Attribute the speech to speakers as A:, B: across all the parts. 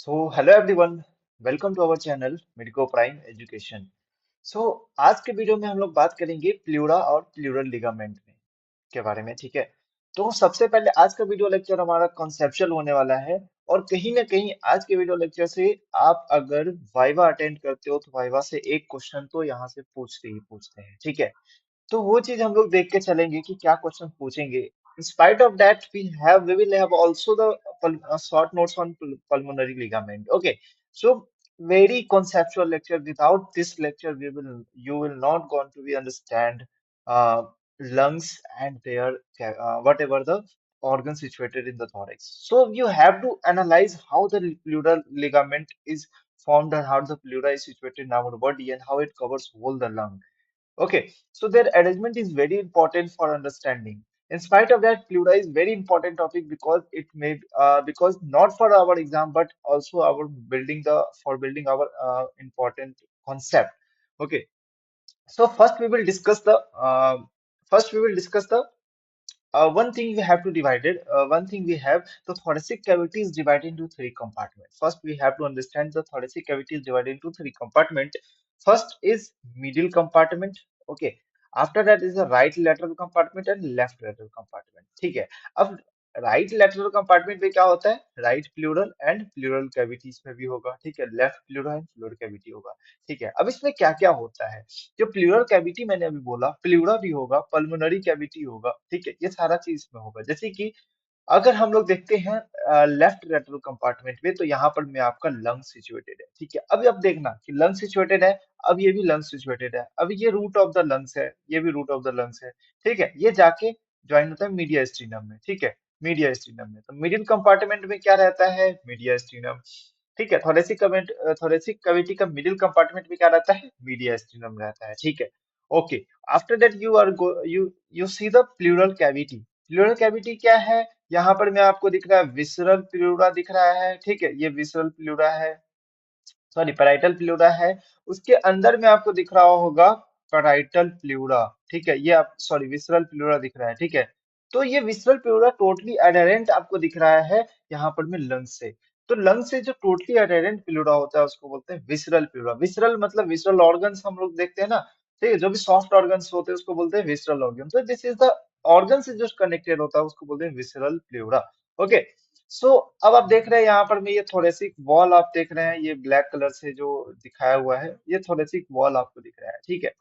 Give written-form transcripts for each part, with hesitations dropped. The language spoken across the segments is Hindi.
A: Hello everyone, welcome to our channel Medico Prime Education. आज के वीडियो में हम लोग बात करेंगे प्लूरा और प्लूरल लिगामेंट में के बारे में। ठीक है। तो सबसे पहले आज का वीडियो लेक्चर हमारा कॉन्सेप्चुअल होने वाला है। और कहीं ना कहीं आज के वीडियो लेक्चर से आप अगर वाइवा अटेंड करते हो तो वाइवा से एक क्वेश्चन तो यहाँ से पूछते ही पूछते हैं। ठीक है। तो वो चीज हम लोग देख के चलेंगे कि क्या क्वेश्चन पूछेंगे। In spite of that, we will have also the short notes on pulmonary ligament. Okay, so very conceptual lecture. Without this lecture, you will not going to be understand uh, lungs and their whatever the organ situated in the thorax. So you have to analyze how the pleural ligament is formed and how the pleura is situated in our body and how it covers whole the lung. Okay, so their arrangement is very important for understanding. In spite of that, pleura is very important topic because it may because not for our exam but also our building the for building our important concept. Okay, so first we will discuss the one thing we have to divide it. One thing we have the thoracic cavity is divided into three compartments. First, we have to understand the thoracic cavity is divided into three compartments. First is middle compartment. Okay. After that is the right lateral compartment and left lateral compartment. ठीक है. अब राइट लेटरल कंपार्टमेंट में क्या होता है? Right pleural and pleural cavity इसमें भी होगा। ठीक है। Left pleural and pleural cavity होगा। ठीक है। अब इसमें क्या क्या होता है? जो प्लूरल कैविटी मैंने अभी बोला, प्लूरा भी होगा, पल्मोनरी कैविटी होगा। ठीक है। ये सारा चीज इसमें होगा। जैसे कि अगर हम लोग देखते हैं लेफ्ट लेटरल कंपार्टमेंट में, तो यहाँ पर में आपका लंग सिचुएटेड है। ठीक है। अभी अब देखना कि लंग सिचुएटेड है। अब ये भी लंग सिचुएटेड है। अब ये रूट ऑफ द लंग्स है, ये भी रूट ऑफ द लंग्स है। ठीक है। ये जाके ज्वाइन होता है मीडिया स्टीनम में। ठीक है। मीडिया स्टीनम में तो मिडिल कंपार्टमेंट में क्या रहता है? मीडिया स्टीनम। ठीक है। थोरेसिक कैविटी का मिडिल कंपार्टमेंट में क्या रहता है? मीडिया स्टीनम रहता है। ठीक है। Okay. After that you see the pleural cavity. Pleural cavity क्या है? यहाँ पर मैं आपको दिख रहा है विसरल प्लूरा दिख रहा है। ठीक है। ये विसरल प्लूरा है, सॉरी पैराइटल प्लूरा है। उसके अंदर में आपको दिख रहा होगा पैराइटल प्लूरा। ठीक है। ये आप सॉरी विसरल प्लूरा दिख रहा है। ठीक है। तो ये विसरल प्लूरा टोटली एडहेरेंट आपको दिख रहा है यहाँ पर में लंग से। तो लंग से जो टोटली एडहेरेंट प्लूरा होता है उसको बोलते हैं विसरल प्लूरा। विसरल मतलब विसरल ऑर्गन्स हम लोग देखते हैं ना। ठीक है। जो भी सॉफ्ट ऑर्गन्स होते हैं उसको बोलते हैं विसरल ऑर्गन। तो दिस इज द ऑर्गन से जो कनेक्टेड होता है उसको बोलते हैं विसरल प्लूरा। ओके। सो अब आप देख रहे हैं यहाँ पर में ये थोरेसिक वॉल आप देख रहे हैं, ये ब्लैक कलर से जो दिखाया हुआ है ये थोरेसिक वॉल आपको दिख रहा है। ठीक है।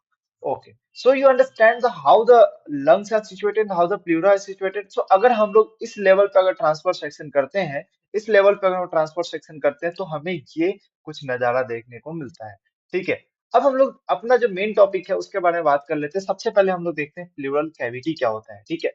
A: Okay. So you understand the how the lungs are situated, how the pleura is situated. So अगर हम लोग इस लेवल पे अगर ट्रांसफर सेक्शन करते हैं, इस लेवल पे अगर हम ट्रांसफर सेक्शन करते हैं तो हमें ये कुछ नजारा देखने को मिलता है। ठीक है। अब हम लोग अपना जो मेन टॉपिक है उसके बारे में बात कर लेते हैं। सबसे पहले हम लोग देखते हैं प्लूरल कैविटी क्या होता है। ठीक है।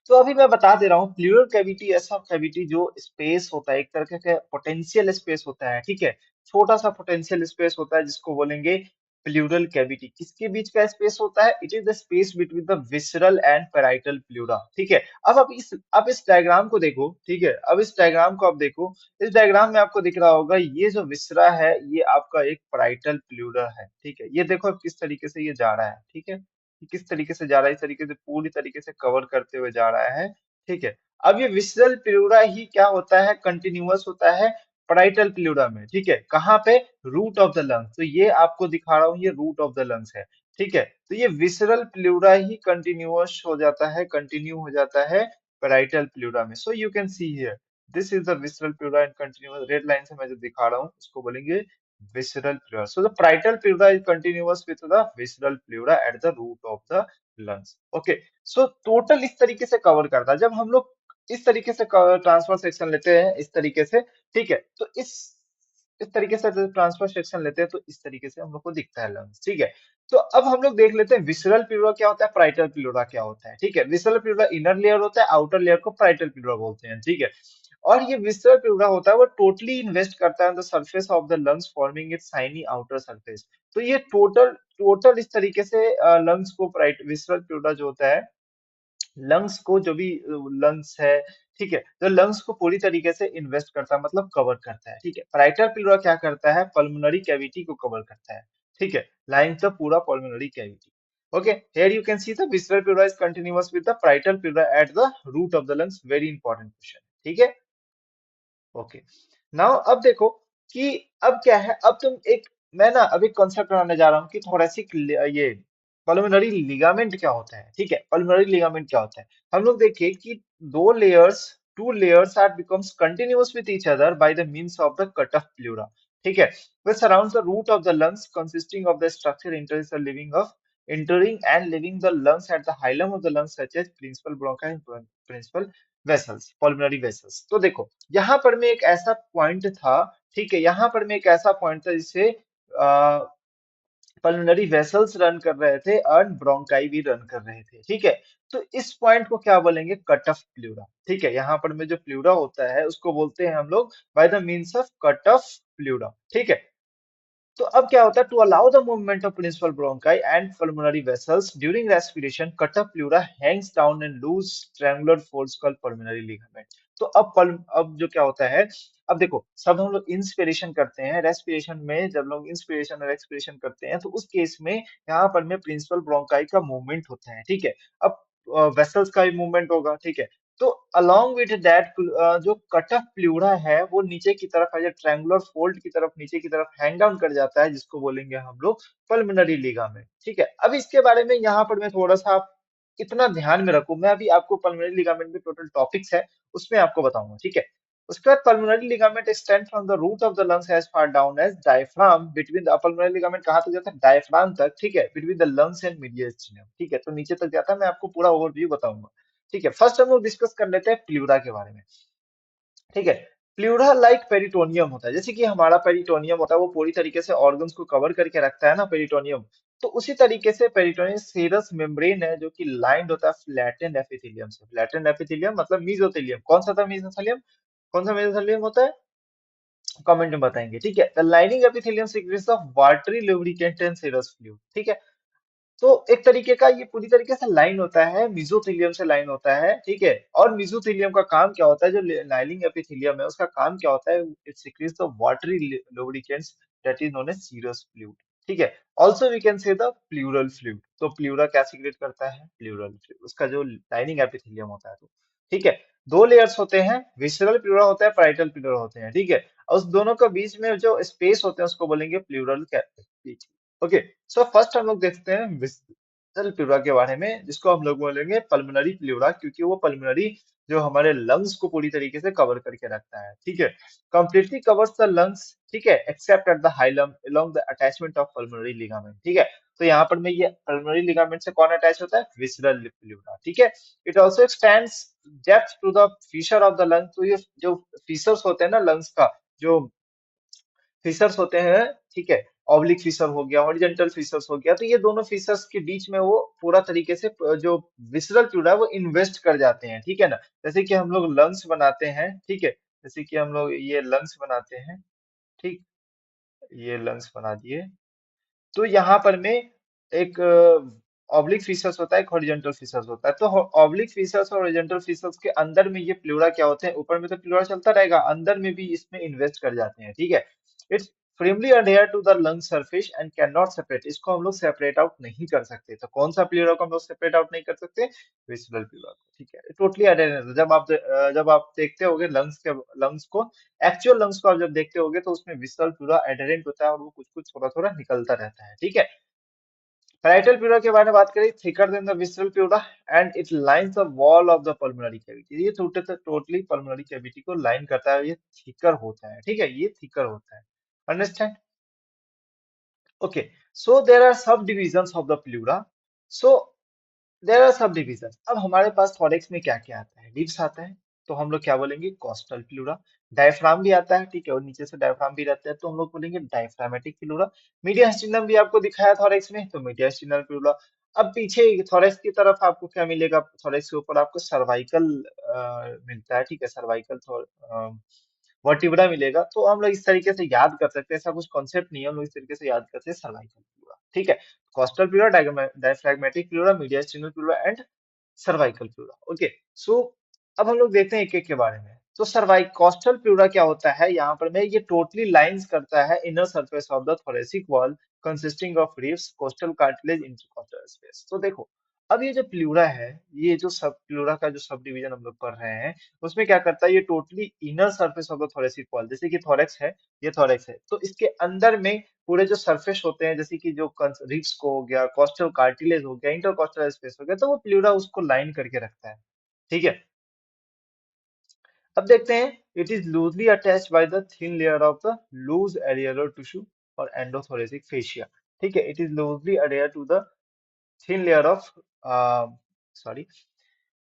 A: तो अभी मैं बता दे रहा हूँ प्लूरल कैविटी ऐसा कैविटी जो स्पेस होता है, एक तरह का पोटेंशियल स्पेस होता है। ठीक है। छोटा सा पोटेंशियल स्पेस होता है जिसको बोलेंगे प्लूरल कैविटी। किसके बीच का स्पेस होता है? It is the space between the visceral and parietal pleura. ठीक है। अब इस डायग्राम को देखो। ठीक है। अब इस डायग्राम को आप देखो। इस डायग्राम में आपको दिख रहा होगा ये जो विसरा है ये आपका एक पैराइटल प्लूरा है। ठीक है। ये देखो अब किस तरीके से ये जा रहा है। ठीक है। कि किस तरीके से जा रहा है, इस तरीके से पूरी तरीके से कवर करते हुए जा रहा है। ठीक है। अब ये विसरल प्लूरा ही क्या होता है? कंटिन्यूअस होता है पैराइटल प्लूरा में। ठीक है। कहाँ पे? Root of the lungs. तो ये आपको दिखा रहा हूँ, ये रूट ऑफ द लंग्स है। ठीक है। तो ये विसरल प्लूरा ही कंटिन्यूअस हो जाता है, कंटिन्यू हो जाता है पैराइटल प्लूरा में। So you can see here this is the visceral pleura and continuous. Red line से मैं जो दिखा रहा हूँ उसको बोलेंगे visceral pleura. So the parietal pleura is continuous with the visceral pleura at the root of the lungs. Okay. So total इस तरीके से कवर करता है। जब हम लोग इस तरीके से ट्रांसफर सेक्शन लेते हैं इस तरीके से। ठीक है। तो इस तरीके से ट्रांसफर सेक्शन लेते हैं तो इस तरीके से हम लोग को दिखता है लंग्स। ठीक है। तो अब हम लोग देख लेते हैं विसरल प्लूरा क्या होता है, पैराइटल प्लूरा क्या होता है। ठीक है। विसरल प्लूरा इनर लेयर होता है, आउटर लेयर को पैराइटल प्लूरा बोलते हैं। ठीक है। और ये विसरल प्लूरा होता है वो टोटली इन्वेस्ट करता है the surface of the lungs forming it shiny outer surface. तो ये टोटल टोटल इस तरीके से लंग्स को विसरल प्लूरा जो होता है लंग्स को जो भी लंग्स है। ठीक है। तो लंग्स को पूरी तरीके से इन्वेस्ट करता है मतलब कवर करता है। ठीक है। पैराइटल प्लूरा क्या करता है? पल्मोनरी कैविटी को कवर करता है। ठीक है। लाइंस द पूरा pulmonary cavity. Okay, here you can see the visceral pleura is continuous with the parietal pleura at the root of the lungs. Very important question. ठीक है। ओके। नाउ अब देखो कि अब क्या है, अब तुम एक, मैं ना अब एक कॉन्सेप्ट बनाने जा रहा हूँ कि थोरेसिक ये पल्मोनरी लिगामेंट क्या होता है, ठीक है, पल्मोनरी लिगामेंट क्या होता है। हम लोग देखिए कि दो layers, two layers are becomes continuous with each other by the means of the cut of pleura, ठीक है, which surrounds the root of the lungs consisting of the structure entering and leaving the lungs at the hilum of the lungs such as principal bronchi and principal vessels, pulmonary vessels। तो देखो यहाँ पर में एक ऐसा पॉइंट था, ठीक है, यहाँ पर में एक ऐसा पॉइंट था जिसे पल्मोनरी वेसल्स रन कर रहे थे और ब्रोंकाई भी रन कर रहे थे, ठीक है। तो इस पॉइंट को क्या बोलेंगे, कट ऑफ प्लूरा, ठीक है, यहाँ पर में जो प्लूरा होता है उसको बोलते हैं हम लोग by the means of cut of pleura, ठीक है। तो अब क्या होता है, to allow the movement of principal bronchi and pulmonary vessels during respiration cut of pleura hangs down and loose triangular folds called pulmonary ligament. तो अब जो क्या होता है, अब देखो सब हम लोग इंस्पिरेशन करते हैं, रेस्पिरेशन में जब लोग इंस्पिरेशन और एक्सपिरेशन करते हैं तो उस केस में यहाँ पर में प्रिंसिपल ब्रोंकाई का मूवमेंट होता है, ठीक है। अब वेसल्स का भी मूवमेंट होगा, ठीक है। तो अलोंग विथ दैट जो कट ऑफ प्लूरा है वो नीचे की तरफ है, ट्रायंगुलर फोल्ड की तरफ नीचे की तरफ हैंग डाउन कर जाता है, जिसको बोलेंगे हम लोग पल्मोनरी लिगामेंट, ठीक है। अब इसके बारे में यहाँ पर मैं थोड़ा सा इतना ध्यान में रखूं, मैं अभी आपको पल्मोनरी लिगामेंट में टोटल टॉपिक्स है उसमें आपको बताऊंगा, ठीक है। उसके बाद pulmonary ligament extend from the root of the lungs as far down as diaphragm between the pulmonary ligament कहाँ तक जाता है, डायफ्राम तक, ठीक है, between the lungs and mediastinum, ठीक है, तो नीचे तक जाता है, मैं आपको पूरा ओवरव्यू बताऊंगा, ठीक है। फर्स्ट हम लोग डिस्कस कर लेते हैं प्लूरा के बारे में, ठीक है। प्लूरा लाइक पेरिटोनियम होता है, जैसे कि हमारा पेरिटोनियम होता है वो पूरी तरीके से ऑर्गन्स को कवर करके रखता है ना पेरिटोनियम, तो उसी तरीके से पेरिटोनियम सीरस मेम्ब्रेन है जो कि लाइंड होता है फ्लैटेंड एपिथेलियम से। फ्लैटेंड एपिथेलियम मतलब मेसोथेलियम, कौन सा था मेसोथेलियम, कौन सा मेसोथेलियम होता है, कमेंट में बताएंगे, ठीक है। The lining epithelium secretes of watery lubricant and serous fluid, ठीक है। तो एक तरीके का ये पूरी तरीके से लाइन होता है, मिजोथेलियम से लाइन होता है, ठीक है। और मिजोथेलियम का काम क्या होता है, जो लाइनिंग एपिथेलियम है उसका काम क्या होता है, it secretes the watery lubricants that is known as serous fluid, ठीक है। Also we can say the pleural fluid, तो प्लूरा क्या सीक्रेट करता है, प्लूरल फ्लूइड, उसका जो लाइनिंग एपिथेलियम होता है, तो ठीक है। दो लेयर्स होते हैं, विसरल प्लूरा होता है, पैराइटल प्लूरा होते हैं, ठीक है। और उस दोनों के बीच में जो स्पेस होते हैं उसको बोलेंगे pleural cavity, okay. So first हम लोग देखते हैं विस्टल प्लूरा के बारे में, जिसको हम लोग बोलेंगे पल्मोनरी प्लूरा, क्योंकि वो पल्मोनरी जो हमारे लंग्स को पूरी तरीके से कवर करके रखता है, ठीक है। कंप्लीटली कवर्स द लंग्स, ठीक है, accept at the hilum along the attachment of pulmonary ligament, ठीक है। तो यहाँ पर में ये पल्मोनरी लिगामेंट से कौन अटैच होता है, विसरल प्लूरा, ठीक है। It also extends depth to the fissure of the lung, तो ये जो फीचर्स होते हैं ना लंग्स का, जो फिशर्स होते हैं, ठीक है, ऑब्लिक फिशर हो गया, हॉरिजॉन्टल फिशर्स हो गया, तो ये दोनों फिशर्स के बीच में वो पूरा तरीके से जो विसरल फ्लूइड है वो इन्वेस्ट कर जाते हैं, ठीक है ना। जैसे कि हम लोग लंग्स बनाते हैं, ठीक है, जैसे कि हम लोग ये लंग्स बनाते हैं, ठीक, ये लंग्स बना दिए, तो यहाँ पर में एक ऑब्लिक फीचर्स होता है, एक हॉरिजॉन्टल फीचर्स होता है। तो ऑब्लिक फीचर्स और हॉरिजॉन्टल फीचर्स के अंदर में ये प्लूरा क्या होते हैं, ऊपर में तो प्लूरा चलता रहेगा, अंदर में भी इसमें इन्वेस्ट कर जाते हैं, ठीक है। It's firmly adhere to the lung surface and cannot separate, इसको हम लोग सेपरेट आउट नहीं कर सकते। तो कौन सा प्लूरा को हम लोग सेपरेट आउट नहीं कर सकते, विसरल प्लूरा को, ठीक है। टोटली अडेरेंट, जब आप देखते होगे लंग्स को, एक्चुअल लंग्स को आप जब देखते होगे तो उसमें विसरल प्लूरा एडेरेंट होता है और वो कुछ कुछ थोड़ा थोड़ा निकलता रहता है, ठीक है। पैराइटल प्लूरा के बारे में बात करें, thicker than the visceral pleura and it lines the wall of the pulmonary cavity, ये टोटली पल्मोनरी कैविटी को लाइन करता है, ये थिकर होता है, ठीक है, ये थिकर होता है, understand. Okay, so there are sub divisions of the pleura, so there are sub division. अब हमारे पास थोरेक्स में क्या क्या आता है, रिब्स आता है, तो हम लोग क्या बोलेंगे, कॉस्टल प्लूरा। डायफ्राम भी आता है, ठीक है, और नीचे से डायफ्राम भी रहता है, तो हम लोग बोलेंगे डायफ्रामेटिक प्लूरा। मीडियास्टिनम भी आपको दिखाया थोरेक्स में, तो मीडियास्टिनल प्लूरा। अब पीछे थोरेक्स की तरफ आपको क्या मिलेगा, थोरेक्स के ऊपर आपको सर्वाइकल मिलता है, ठीक है, सर्वाइकल वर्टिब्रा मिलेगा। तो हम लोग इस तरीके से याद कर सकते हैं, ऐसा कुछ कॉन्सेप्ट नहीं है, हम लोग इस तरीके से याद करते हैं सर्वाइकल प्लूरा, ठीक है। Costal pleura, diaphragmatic pleura, mediastinal pleura and cervical pleura, okay. So अब हम लोग देखते हैं एक एक के बारे में। तो सर्वाइक कॉस्टल प्लूरा क्या होता है, यहाँ पर मैं ये टोटली लाइंस करता है inner surface of the thoracic wall consisting of ribs, costal cartilage, intercostal space. तो देखो अब ये जो प्लूरा है, ये जो सब प्लूरा का जो सब डिवीजन हम लोग कर रहे हैं, उसमें क्या करता है, ये totally inner surface of the thoracic wall, जैसे कि थोरेक्स है, ये थोरेक्स है, तो इसके अंदर में पूरे जो सरफेस होते हैं, जैसे कि जो रिब्स को हो गया, कॉस्टल कार्टिलेज हो गया, इंटरकॉस्टल स्पेस हो गया, तो वो प्लूरा उसको लाइन करके रखता है। ठीक है। अब देखते हैं, it is loosely attached by the thin layer of the loose areolar tissue और एंडोथोरेसिक फेशिया। ठीक है, it is loosely attached to the thin layer of sorry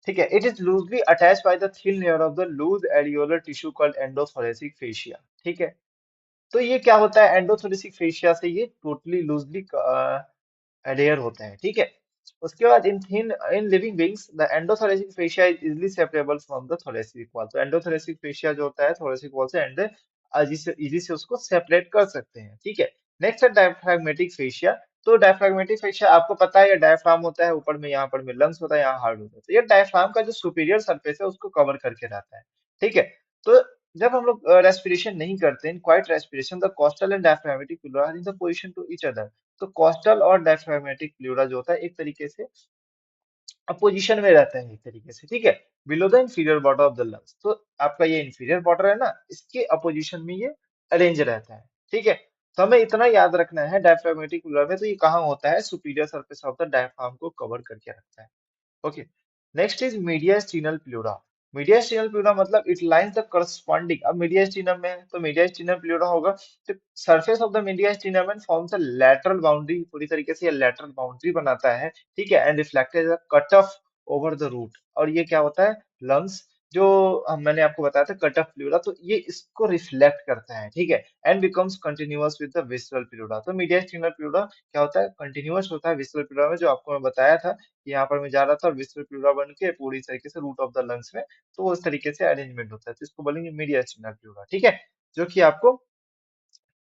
A: ठीक है, it is loosely attached by the thin layer of the loose areolar tissue called endothoracic fascia. ठीक है, तो ये क्या होता है, एंडोथोरेसिक फेशिया से ये टोटली लूजली adhere होते हैं। ठीक है, उसके बाद in living beings the endothoracic fascia is easily separable from the thoracic wall. तो एंडोथोरेसिक फेशिया जो होता है थोरेसिक वॉल से एंड इजी से उसको सेपरेट कर सकते हैं। ठीक है, नेक्स्ट है डायफ्राग्मेटिक फेशिया। तो डायफ्राग्मेटिक फेशिया आपको पता है, ये डायफ्राम होता है, ऊपर में यहाँ पर में लंग्स होता है, यहाँ हार्ट होता है, तो ये डायफ्राम का जो सुपीरियर सरफेस है उसको कवर करके रहता है। ठीक है, तो जब हम लोग रेस्पिरेशन नहीं करते, in quiet respiration the costal and diaphragmatic pleura are in the position to each other. तो कोस्टल और डायफ्रामेटिक फ्लोरा जो होता है एक तरीके से अपोजिशन में रहता है, एक तरीके से। ठीक है, below the inferior border of the lungs. तो आपका ये इंफीरियर बॉर्डर है ना, इसके अपोजिशन में ये अरेंज रहता है। ठीक है, तो हमें इतना याद रखना है, डायफ्रामेटिक फ्लोरा में तो ये कहाँ होता है, superior surface of the diaphragm को कवर करके रखता है। Okay, next is mediastinal pleura. Mediastinal pleura मतलब इट लाइंस द करस्पॉन्डिंग, अब मीडियास्टिनम में है तो मीडियास्टिनल प्लूरा होगा, तो surface of the mediastinum and forms a lateral boundary, पूरी तरीके से ये लैटरल बाउंड्री बनाता है। ठीक है, and reflected cut of over the root. और ये क्या होता है, लंग्स जो मैंने आपको बताया था कट ऑफ प्लूरा, तो ये इसको रिफ्लेक्ट करता है। ठीक है, and becomes continuous with the visceral pleura. तो मीडियास्टिनल प्लूरा क्या होता है, कंटिन्यूअस होता है विसरल प्लूरा में, जो आपको मैं बताया था कि यहाँ पर मैं जा रहा था और विस्फर प्लूरा बन के पूरी तरीके से रूट ऑफ द लंग्स में, तो वो उस तरीके से अरेंजमेंट होता है, तो इसको बोलेंगे मीडियास्टिनल प्लूरा। ठीक है, जो कि आपको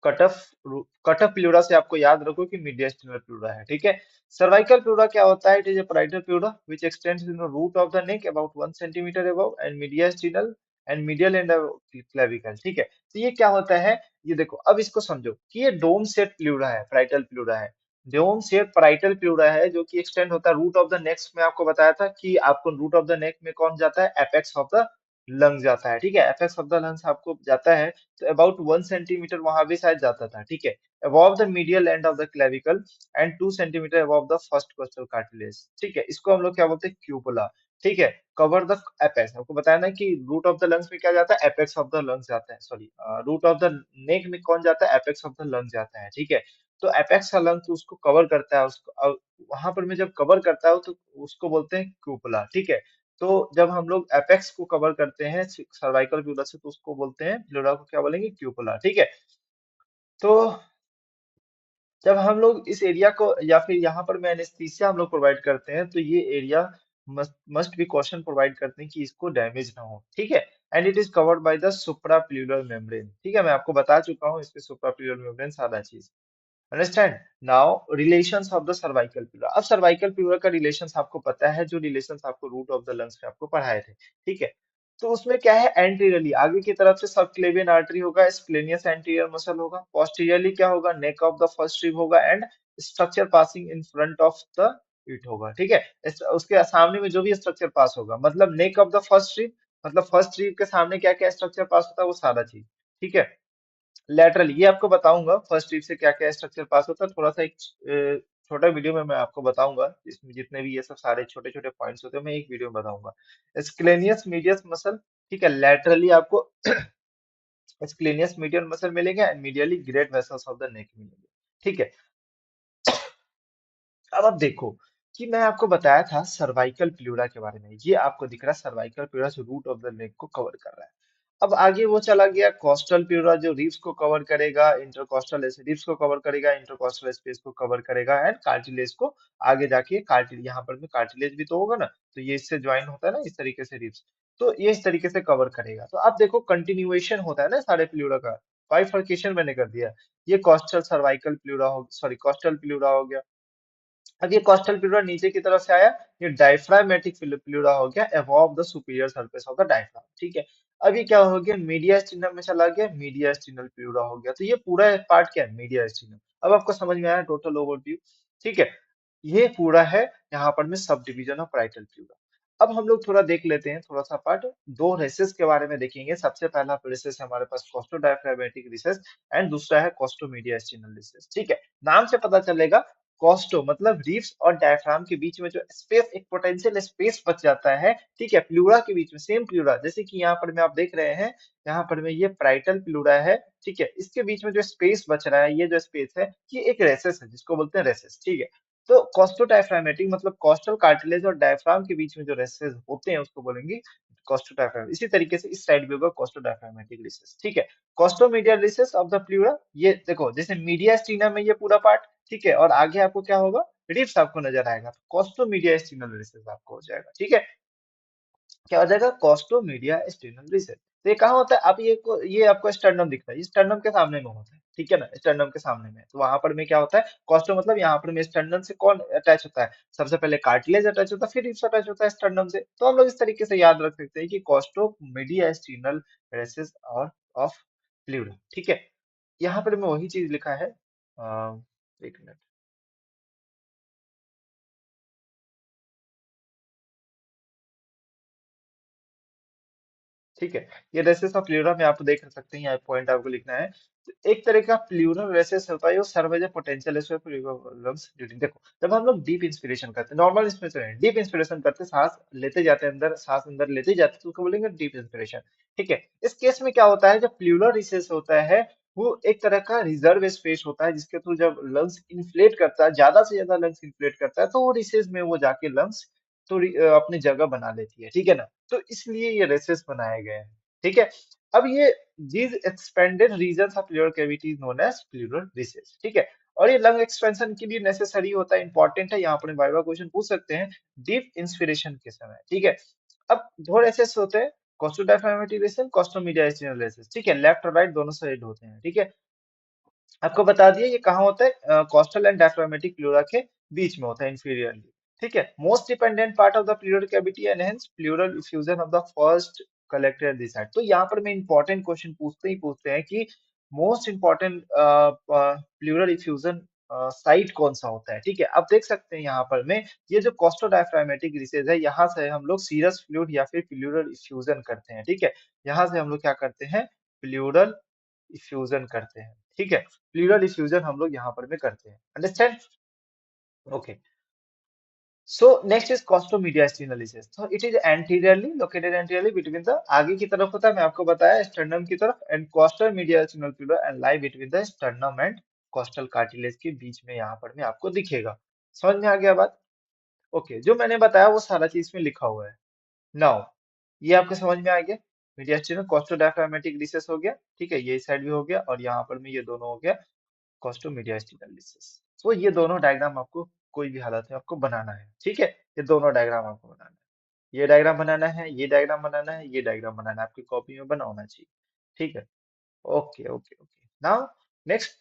A: कटअफ कटअफ प्लूरा से आपको याद रखो कि मीडियास्टिनल प्लूरा है। ठीक है, सर्वाइकल प्लूरा क्या होता है, it is a parietal pleura which extends in the root of the neck about 1 centimetre above and mediastinal and medial end clavicle. ठीक है, तो ये क्या होता है, ये देखो अब इसको समझो कि ये डोम शेप प्लूरा है, पैराइटल प्लूरा है। डोम शेप पैराइटल प्लूरा है जो कि एक्सटेंड होता है रूट ऑफ द नेक में। आपको बताया था कि आपको रूट ऑफ द नेक में कौन जाता है, एपेक्स ऑफ द लंग जाता है। ठीक है, एपेक्स ऑफ द लंग्स आपको जाता है, तो अबाउट 1 सेंटीमीटर वहां भी शायद जाता था। ठीक है, above the medial end of the clavicle and 2 centimetre above the first costal cartilage। ठीक है, इसको हम लोग क्या बोलते हैं, क्यूपुला। ठीक है, कवर द एपेक्स, आपको बताया ना कि रूट ऑफ द लंग्स में क्या जाता है, एपेक्स ऑफ द लंग्स जाता है, sorry root of the neck में कौन जाता है, एपेक्स ऑफ द लंग जाता है। ठीक है, तो एपेक्स का लंग तो उसको कवर करता है, उसको वहां पर में जब कवर करता है तो उसको बोलते हैं क्यूपुला। ठीक है, तो जब हम लोग एपेक्स को कवर करते हैं सर्वाइकल प्लूरा से, तो उसको बोलते हैं, प्लूरा को क्या बोलेंगे, क्यूपुला। ठीक है, तो जब हम लोग इस एरिया को या फिर यहाँ पर में एनेस्थीसिया हम लोग प्रोवाइड करते हैं, तो ये area must be caution provide करते हैं कि इसको डैमेज ना हो। ठीक है, and it is covered by the suprapleural membrane. ठीक है, मैं आपको बता चुका हूँ इसके सुप्राप्यूलर मेम्ब्रेन सारा चीज। Understand now relations of the cervical pleura. अब सर्वाइकल प्लूरा का रिलेशंस आपको पता है, जो रिलेशंस आपको रूट ऑफ द लंग्स में आपको पढ़ाए थे। ठीक है, तो उसमें क्या है, एंटीरियरली आगे की तरफ से सबक्लेवियन आर्टरी होगा, स्प्लेनियस एंटीरियर मसल होगा, पोस्टीरियरली क्या होगा, neck of the first rib होगा, and structure passing in front of the it होगा। ठीक है, उसके सामने में जो भी स्ट्रक्चर पास होगा, मतलब नेक ऑफ द फर्स्ट रिब, मतलब फर्स्ट रिब के सामने क्या क्या स्ट्रक्चर पास होता है, वो सारा चीज। ठीक है, लेटरल ये आपको बताऊंगा फर्स्ट टिप से क्या क्या स्ट्रक्चर पास होता है, थोड़ा सा एक छोटा वीडियो में मैं आपको बताऊंगा, इसमें जितने भी ये सब सारे छोटे छोटे पॉइंट्स होते हैं मैं एक वीडियो में बताऊंगा। स्क्लेनियस मीडियस मसल, ठीक है, लेटरली आपको स्क्लेनियस मीडियन मसल मिलेंगे and medially great vessels of the नेक मिलेंगे। ठीक है, अब आप देखो कि मैं आपको बताया था सर्वाइकल प्लूरा के बारे में, ये आपको दिख रहा है सर्वाइकल प्लूरा जो रूट ऑफ द नेक को कवर कर रहा है। अब आगे वो चला गया कोस्टल प्लूरा जो रिब्स को कवर करेगा, इंटरकोस्टल रिब्स को कवर करेगा, इंटरकोस्टल स्पेस को कवर करेगा, एंड कार्टिलेज को आगे जाके कार्टिल यहाँ पर भी कार्टिलेज भी तो होगा ना, तो ये इससे ज्वाइन होता है ना इस तरीके से रिब्स, तो ये इस तरीके से कवर करेगा। तो आप देखो कंटिन्यूएशन होता है ना सारे प्लूरा का, बाइफर्केशन मैंने कर दिया। ये कोस्टल सर्वाइकल प्लूरा हो, सॉरी कोस्टल प्लूरा हो गया। अब ये कॉस्टल प्लूरा नीचे की तरफ से आया, ये डायफ्रामेटिक प्लूरा हो गया above the superior surface of the diaphragm. ठीक है, अब ये क्या हो गया, मीडियास्टिनम में चला गया, मीडियास्टिनल प्लूरा हो गया। तो ये पूरा पार्ट क्या है, मीडियास्टिनम। अब आपको समझ में आया टोटल ओवरव्यू। ठीक है, ये पूरा है यहाँ पर में सब डिवीजन ऑफ पाराइटल प्लूरा। अब हम लोग थोड़ा देख लेते हैं थोड़ा सा पार्ट, दो रेसेस के बारे में देखेंगे। सबसे पहला रेसेस है हमारे पास कॉस्टोडायफ्रागमेटिक रेसेस एंड दूसरा है कॉस्टोमीडियास्टिनल रेसेस। ठीक है, नाम से पता चलेगा, कॉस्टो मतलब रीफ्स और डायफ्राम के बीच में जो स्पेस, एक पोटेंशियल स्पेस बच जाता है, ठीक है, प्लूरा के बीच में, सेम प्लूरा जैसे कि यहाँ पर में आप देख रहे हैं, यहाँ पर में ये प्राइटल प्लूरा है, ठीक है, इसके बीच में जो स्पेस बच रहा है, ये जो स्पेस है, ये एक रेसेस है जिसको बोलते हैं रेसेस। ठीक है, तो कॉस्टोडायफ्रामेटिक मतलब कॉस्टल कार्टिलेज और डायफ्राम के बीच में जो रेसेस होते हैं उसको बोलेंगे कॉस्टोडायफ्राम। इसी तरीके से इस साइड भी होगा कॉस्टोडायफ्रामेटिक रेसेस। ठीक है, कॉस्टोमीडियल रेसेस ऑफ द प्लूरा, ये देखो जैसे मीडिया स्टीनम में ये पूरा पार्ट, ठीक है, और आगे आपको क्या होगा, रिब्स आपको नजर आएगा, कॉस्टोमीडिया स्टीनल रेसेस आपको हो जाएगा। ठीक है, क्या हो जाएगा, कॉस्टोमीडिया स्टेनम रिसेस। तो ये कहाँ होता है, आप ये आपको स्टर्नम दिख रहा है, ये स्टर्नम के सामने में होता है, ठीक है ना, स्टर्नम के सामने में। तो वहां पर में क्या होता है, कॉस्टो मतलब यहाँ पर में स्टर्नम से कौन अटैच होता है, सबसे पहले कार्टिलेज अटैच होता है, फिर रिब्स अटैच होता है स्टर्नम से। तो हम लोग इस तरीके से याद रख सकते हैं कि कॉस्टोमीडिया स्टीनल रेसेस और ऑफ फ्लूइड। ठीक है, यहाँ पर में वही चीज लिखा है, एक मिनट। ठीक है, ये रेसेस ऑफ प्लूरा में आप देख सकते हैं, यहाँ पॉइंट आपको लिखना है। तो एक तरह का प्लूरल रेसेस होता है, वो serve as a potential lungs during, देखो जब हम लोग डीप इंस्पिरेशन करते हैं, नॉर्मल इंस्पिरेशन है, डीप इंस्पिरेशन करते हैं, सांस लेते जाते हैं अंदर, सांस अंदर लेते जाते हैं, तो उसको बोलेंगे डीप इंस्पिरेशन। ठीक है, इस केस में क्या होता है, जब प्लूरल रेसेस होता है, वो एक तरह का रिजर्व स्पेस होता है, जिसके थ्रू जब लंग्स इन्फ्लेट करता है, ज्यादा से ज्यादा लंग्स इन्फ्लेट करता है, तो वो रिसेस में वो जाके लंग्स थोड़ी अपनी जगह बना लेती है। ठीक है ना, तो इसलिए ये रेसेस बनाए गए हैं। ठीक है, अब ये these expanded regions of pleural cavity is known as pleural recess। ठीक है, और ये लंग एक्सपेंशन के लिए नेसेसरी होता है, इंपॉर्टेंट है, यहाँ पर वाइवा क्वेश्चन पूछ सकते हैं डीप इंस्पिरेशन के समय। ठीक है, अब दो रेसेस होते हैं, कॉस्टोडायफ्रामेटिक रेसेस, कॉस्टोमीडियास्टिनल रेसेस। ठीक है, लेफ्ट और राइट दोनों साइड होते हैं। ठीक है, आपको बता दिया ये कहाँ होता है, कॉस्टल एंड डायफ्रामेटिक प्लूरा के बीच में होता है, इंफीरियरली। ठीक है, most dependent part of the pleural cavity and hence pleural effusion of the first collector this side. तो यहाँ पर मैं इंपॉर्टेंट क्वेश्चन पूछते ही पूछते हैं कि most important pleural effusion site कौन सा होता है। ठीक है, आप देख सकते हैं यहाँ पर में, ये जो कॉस्टोडायफ्रामेटिक रिसेस है, यहाँ से हम लोग सीरस फ्लूइड या फिर प्लूरल इफ्यूजन करते हैं। ठीक है, यहाँ से हम लोग क्या करते हैं, प्लूरल इफ्यूजन करते हैं। ठीक है, प्लूरल इफ्यूजन हम लोग यहाँ पर में करते हैं, understand. Okay, so next is costomediastinal recess. तो it is anteriorly located, anteriorly between the, आगे की तरफ होता है, मैं आपको बताया स्टर्नम की तरफ, and costal mediastinal pleura and lie between the sternum and costal cartilage के बीच में यहाँ पर में आपको दिखेगा। समझ में आ गया बात। ओके, जो मैंने बताया वो सारा चीज में लिखा हुआ है। नाउ ये आपको समझ में आ गया, मीडियास्टिनल कॉस्टोडायफ्रामेटिक रिसेस हो गया, ठीक है, ये इस साइड भी हो गया, और यहाँ पर में ये दोनों हो गया कॉस्टोमीडियास्टिनल रिसेस। तो ये दोनों डायग्राम आपको कोई भी हालत में आपको बनाना है। ठीक है, ये दोनों डायग्राम आपको बनाना है, ये डायग्राम बनाना है, ये डायग्राम बनाना है, ये डायग्राम बनाना है, आपकी कॉपी में बना होना चाहिए। ठीक है, okay okay okay. Now next,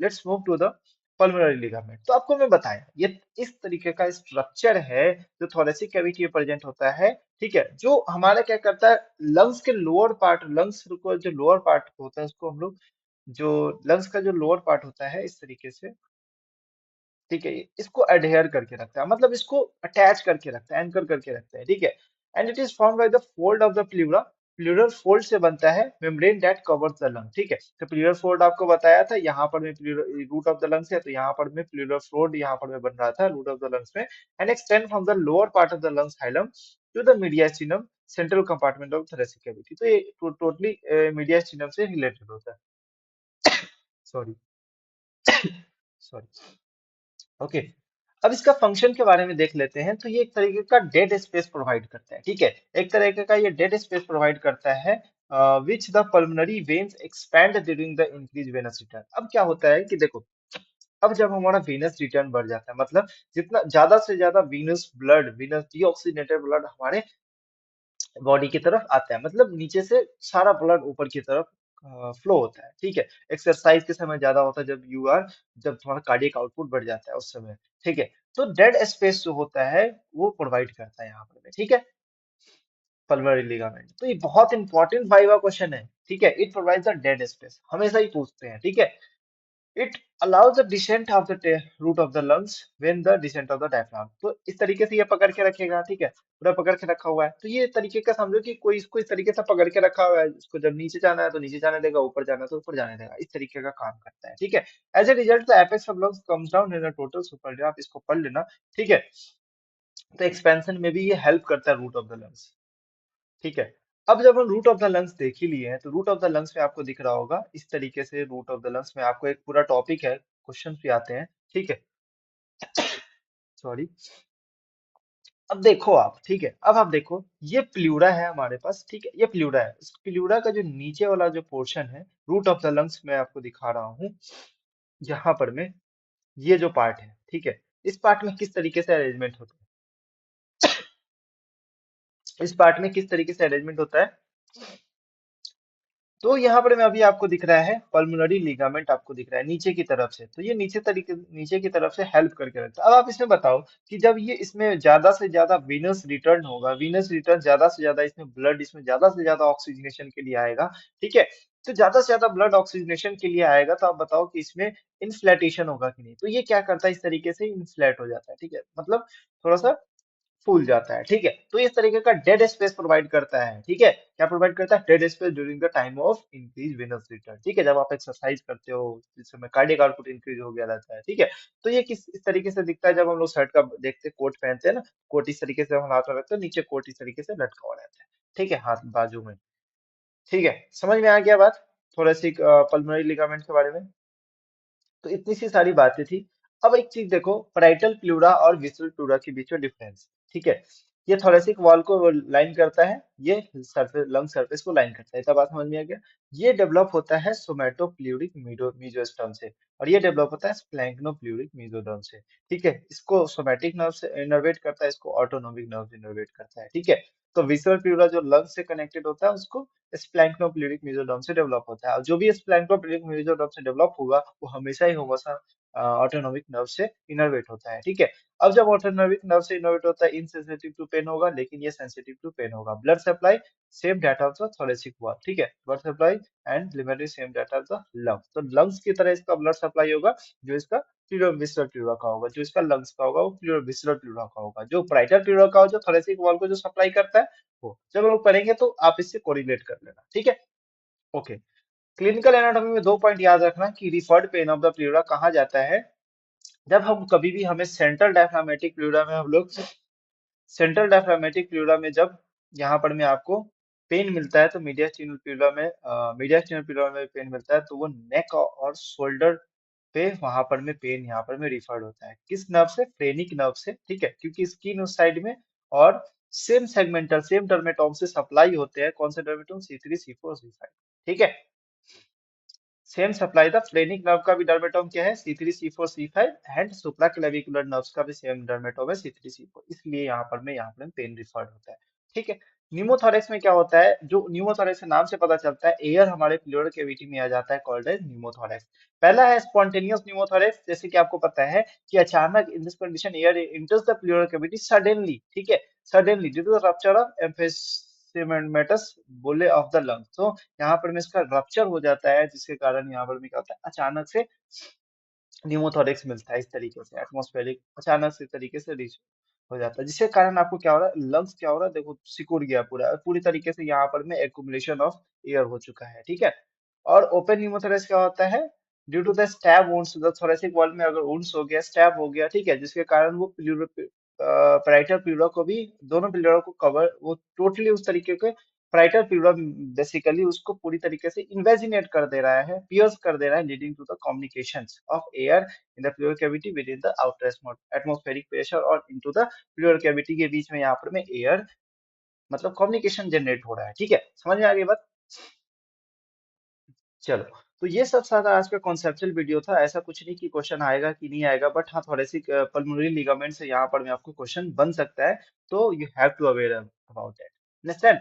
A: let's move to the pulmonary ligament. तो आपको मैं बताया ये इस तरीके का स्ट्रक्चर है जो थोरेसिक कैविटी में प्रेजेंट होता है। ठीक है, जो हमारा क्या करता है, लंग्स के लोअर पार्ट, लंग्स को जो लोअर पार्ट होता है उसको हम लोग, जो लंग्स का जो लोअर पार्ट होता है इस तरीके से, ठीक है, इसको अडहेयर करके रखता है, मतलब इसको अटैच करके रखता है, एंकर करके रखता है। ठीक है, and it is formed by the fold of the pleura, pleural fold से बनता है membrane that covers the lung. ठीक है, तो प्लूरल फोल्ड आपको बताया था, यहाँ पर में रूट ऑफ द लंग्स है, तो यहाँ पर में प्लूरल फोल्ड यहाँ पर में बन रहा था रूट ऑफ द लंग्स में, and extend from the lower part of the lungs hilum to the mediastinum central compartment of thoracic cavity। तो ये टोटली मीडियास्टिनम से रिलेटेड होता है। Sorry sorry. ओके, अब इसका फंक्शन के बारे में देख लेते हैं। तो ये एक तरीके का डेड स्पेस प्रोवाइड करता है। ठीक है, एक तरीके का ये डेड स्पेस प्रोवाइड करता है, which the pulmonary veins expand during the increase Venus return. अब क्या होता है कि देखो, अब जब हमारा वेनस रिटर्न बढ़ जाता है, मतलब जितना ज्यादा से ज्यादा venous blood, Venus deoxygenated blood हमारे बॉडी की तरफ आता है, मतलब नीचे से सारा ब्लड ऊपर की तरफ फ्लो होता है। ठीक है, एक्सरसाइज के समय ज्यादा होता है, जब तुम्हारा कार्डियक आउटपुट बढ़ जाता है उस समय। ठीक है, तो डेड स्पेस जो होता है वो प्रोवाइड करता है यहाँ पर। ठीक है, पल्मोनरी लिगामेंट, तो ये बहुत इंपॉर्टेंट वाइवा क्वेश्चन है। ठीक है, it provides the dead space, हमेशा ही पूछते हैं। ठीक है, it allows the descent of the root of the lungs when the descent of the diaphragm. तो इस तरीके से ये पकड़ के रखेगा, ठीक है, पूरा पकड़ के रखा हुआ है। तो ये तरीके का समझो कि कोई इसको इस तरीके से पकड़ के रखा हुआ है, इसको जब नीचे जाना है तो नीचे जाने देगा, ऊपर जाना है तो ऊपर जाने देगा, इस तरीके का काम करता है, ठीक है। As a result the apex of lungs comes down in the total super, आप इसको पढ़ लेना, ठीक है। तो एक्सपेंशन में भी ये हेल्प करता है रूट ऑफ द लंग्स, ठीक है। अब जब हम रूट ऑफ द लंग्स देख ही लिए हैं, तो रूट ऑफ द लंग्स में आपको दिख रहा होगा इस तरीके से, रूट ऑफ द लंग्स में आपको एक पूरा टॉपिक है, क्वेश्चन भी आते हैं, ठीक है। सॉरी। अब देखो आप, ठीक है, अब आप देखो, ये प्लूरा है हमारे पास, ठीक है, ये प्लूरा है। इस प्लूरा का जो नीचे वाला जो पोर्शन है रूट ऑफ द लंग्स में आपको दिखा रहा हूँ, यहाँ पर में ये जो पार्ट है, ठीक है, इस पार्ट में किस तरीके से अरेंजमेंट होता है, इस पार्ट में किस तरीके से अरेंजमेंट होता है। तो यहाँ पर मैं अभी आपको दिख रहा है पल्मोनरी लिगामेंट, आपको दिख रहा है नीचे की तरफ से, तो ये नीचे की तरफ से हेल्प करके रखता है। अब आप इसमें बताओ कि जब ये इसमें ज्यादा से ज्यादा वीनस रिटर्न होगा, वीनस रिटर्न ज्यादा से ज्यादा, इसमें ब्लड, इसमें ज्यादा से ज्यादा ऑक्सीजनेशन के लिए आएगा, ठीक है। तो ज्यादा से ज्यादा ब्लड ऑक्सीजनेशन के लिए आएगा, तो आप बताओ कि इसमें इन्फ्लेटेशन होगा कि नहीं। तो ये क्या करता है, इस तरीके से इन्फ्लेट हो जाता है, ठीक है, मतलब थोड़ा सा फूल जाता है, ठीक है। तो इस तरीके का डेड स्पेस प्रोवाइड करता है, ठीक है, क्या प्रोवाइड करता है, dead space during the time of increase Venus return, ठीक है, जब आप एक्सरसाइज करते हो इस समय कार्डियक आउटपुट इंक्रीज हो गया रहता है, ठीक है। तो ये किस इस तरीके से दिखता है, जब हम लोग शर्ट का देखते कोट पहनते हैं ना, कोट इस तरीके से हम हाथ में रखते हैं, नीचे कोट इस तरीके से लटका हुआ रहता है, ठीक है, हाथ बाजू में, ठीक है। समझ में आ गया बात, थोड़ा सी पल्मोनरी लिगामेंट के बारे में। तो इतनी सी सारी बातें थी। अब एक चीज देखो, पैराइटल प्लूरा और विसरल प्लूरा के बीच में डिफरेंस, ठीक है। ये थोरेसिक वॉल को लाइन करता है, ये सरफेस, लंग सरफेस को लाइन करता है, इतना बात समझ में आ गया। ये डेवलप होता है सोमेटोप्लूरिक मीजोस्टर्म से, और ये डेवलप होता है स्प्लैंक्नोप्लूरिक मीजोडर्म से, ठीक है। इसको सोमैटिक नर्व से इनर्वेट करता है, इसको ऑटोनोमिक नर्व से इनर्वेट करता है, ठीक है। तो विसरल प्लूरा जो लंग से कनेक्टेड होता है, उसको स्प्लैंक्नोप्लूरिक मेसोडर्म से डेवलप होता है, और जो भी स्प्लैंक्नोप्लूरिक मेसोडर्म से डेवलप होगा वो हमेशा ही होगा ऑटोनोमिक नर्व से इनर्वेट होता है, ठीक है। अब जब ऑटोनोमिक नर्व से इनर्वेट होता है, इनसेंसिटिव टू पेन होगा, लेकिन ये सेंसिटिव टू पेन होगा। Blood supply same data of the thoracic wall, ठीक है, blood supply and limitary same data of the lungs. तो लंग्स की तरह इसका ब्लड सप्लाई होगा, जो इसका प्लूरोविस्रल प्लूरा का होगा, जो इसका लंग्स का होगा वो प्लूरोविस्रल प्लूरा का होगा, जो प्राइटर प्लूरा का हो, जो थोरेसिक वॉल को जो सप्लाई करता है वो। जब हम लोग पढ़ेंगे तो आप इससे कोरिलेट कर लेना, ठीक है, ओके। क्लिनिकल एनाटॉमी में दो पॉइंट याद रखना कि referred pain of the pleura कहाँ जाता है, जब हम कभी भी हमें सेंट्रल डायफ्रामेटिक प्लूरा में हम लोग, सेंट्रल डायफ्रामेटिक प्लूरा में जब यहाँ पर में आपको पेन मिलता है, तो मीडियास्टिनल प्लूरा में मीडियास्टिनल प्लूरा में पेन मिलता है, तो वो नेक और शोल्डर पे वहां पर में पेन यहाँ पर में रिफर्ड होता है, किस नर्व से, फ्रेनिक नर्व से, ठीक है, क्योंकि स्किन उस साइड में, और सेम सेगमेंटल, सेम डर्मेटोम से सप्लाई होते हैं, कौन से डर्मेटोम, C3 C4 C5, ठीक है। सेम सप्लाई था, फ्लेनिक नर्व का भी डर्मेटोम क्या है, C3 C4 C5, and supraclavicular nerves का भी सेम डर्मेटोम है C3 C4, इसलिए यहाँ पर पेन रिफर्ड होता है, ठीक है। न्यूमोथोरेक्स में क्या होता है, जो न्यूमोथोरेक्स के नाम से पता चलता है, एयर हमारे प्लूरल कैविटी में आ जाता है, कॉल्ड एज न्यूमोथोरेक्स। पहला है स्पॉन्टेनियस न्यूमोथोरेक्स, जैसे कि आपको पता है कि अचानक in this condition air enters the pleural cavity suddenly, ठीक है, suddenly due to the rupture of emphysematous bullae of the lung. तो यहाँ पर में इसका रप्चर हो जाता है, जिसके कारण यहाँ पर में क्या होता है, अचानक से न्यूमोथोरेक्स मिलता है, इस तरीके से एटमॉस्फेरिक अचानक से तरीके से रीच हो जाता है, जिसके कारण आपको क्या हो रहा है, लंग्स क्या हो रहा है, देखो सिकुड़ गया पूरा, पूरी तरीके से यहाँ पर में एक्यूमुलेशन ऑफ एयर हो चुका है, ठीक है। और ओपन न्यूमोथोरेक्स क्या होता है, due to the stab wounds, the thoracic wall में अगर वुंड्स हो गया, स्टैब हो गया, ठीक है, जिसके कारण वो पैराइटल प्लूरा को भी, दोनों प्लूरा को कवर, वो टोटली उस तरीके के प्राइटर प्लूरा बेसिकली उसको पूरी तरीके से इन्वेजिनेट कर दे रहा है, पियर्स कर दे रहा है, leading to the communications of air in the pleural cavity with in the outer atmospheric pressure और इनटू द प्लूरल कैविटी के बीच में यहाँ पर में एयर, मतलब कम्युनिकेशन जनरेट हो रहा है, ठीक है। समझ में आ गई बात, चलो। तो ये सब सारा आज का कॉन्सेप्चुअल वीडियो था, ऐसा कुछ नहीं कि क्वेश्चन आएगा कि नहीं आएगा, बट हाँ थोड़े सी पल्मोनरी लिगामेंट से यहाँ पर में आपको क्वेश्चन बन सकता है, तो you have to aware about that, understand.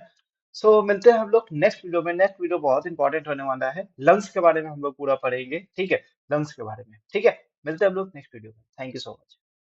A: So मिलते हैं हम लोग नेक्स्ट वीडियो में, नेक्स्ट वीडियो बहुत इंपॉर्टेंट होने वाला है, लंग्स के बारे में हम लोग पूरा पढ़ेंगे, ठीक है, लंग्स के बारे में, ठीक है। मिलते हैं हम लोग नेक्स्ट वीडियो में, थैंक यू सो मच।